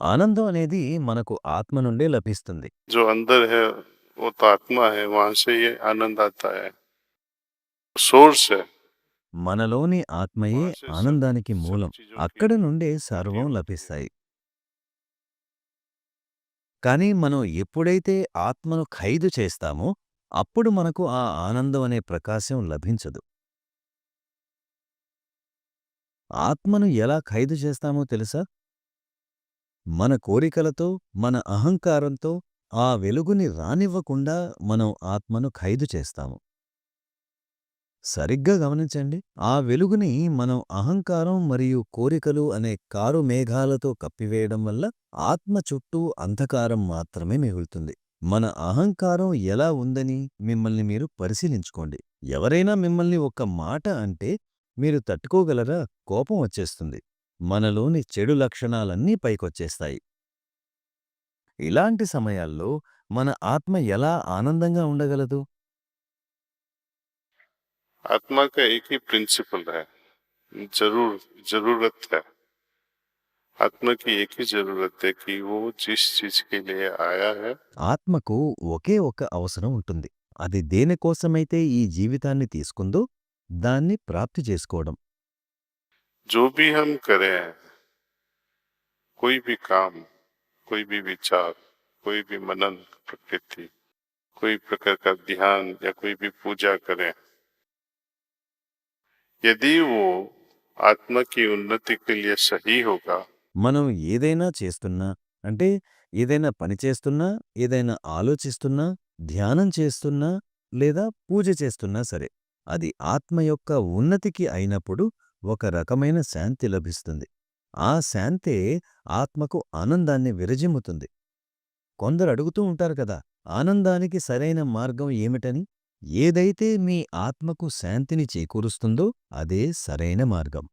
ఆనందం అనేది మనకు ఆత్మ నుండే లభిస్తుంది. जो अंदर है वो तो आत्मा है, वहां से ये आनंद आता है, सोर्स है। మనలోని ఆత్మయే वहां से सब ఆనందానికి सब మూలం. चीजों की అక్కడి నుండే पूर्ति సర్వం होती है। లభిస్తాయి. కానీ మనం ఎప్పుడైతే ఆత్మను ఖైదు చేస్తామో, అప్పుడు మనకు ఆ ఆనందం అనే ప్రకాశం లభించదు. ఆత్మను ఎలా ఖైదు చేస్తామో తెలుసా? మన కోరికలతో, మన అహంకారంతో ఆ వెలుగుని రానివ్వకుండా మనం ఆత్మను ఖైదు చేస్తాము. సరిగ్గా గమనించండి. ఆ వెలుగుని మనం అహంకారం మరియు కోరికలు అనే కారు మేఘాలతో కప్పివేయడం వల్ల ఆత్మ చుట్టూ అంధకారం మాత్రమే మిగులుతుంది. మన అహంకారం ఎలా ఉందని మిమ్మల్ని మీరు పరిశీలించుకోండి. ఎవరైనా మిమ్మల్ని ఒక్క మాట అంటే మీరు తట్టుకోగలరా? కోపం వచ్చేస్తుంది. మనలోని చెడు లక్షణాలన్నీ పైకొచ్చేస్తాయి. ఇలాంటి సమయాల్లో మన ఆత్మ ఎలా ఆనందంగా ఉండగలదు? आत्मा का एक ही प्रिंसिपल है, जरूरत है। आत्मा की एक ही जरूरत है कि वो जिस चीज के लिए आया है, ఆత్మకు ఒకే ఒక అవసరం ఉంటుంది. అది దేనికోసమైతే ఈ జీవితాన్ని తీసుకుందో దాన్ని ప్రాప్తి చేసుకోవడం. जो भी हम करें, कोई भी काम, कोई भी विचार, कोई भी मनन प्रकृति, कोई प्रकार का ध्यान या कोई भी पूजा करें, यदि वो आत्मा की उन्नति के लिए सही होगा, మనం ఏదైనా చేస్తున్నా, అంటే ఏదైనా పని చేస్తున్నా, ఏదైనా ఆలోచిస్తున్నా, ధ్యానం చేస్తున్నా లేదా పూజ చేస్తున్నా సరే, అది ఆత్మ యొక్క ఉన్నతికి అయినప్పుడు ఒక రకమైన శాంతి లభిస్తుంది. ఆ శాంతే ఆత్మకు ఆనందాన్ని విరజిమ్ముతుంది. కొందరు అడుగుతూ ఉంటారు కదా, ఆనందానికి సరైన మార్గం ఏమిటని? ఏదైతే మీ ఆత్మకు శాంతిని చేకూరుస్తుందో అదే సరైన మార్గం.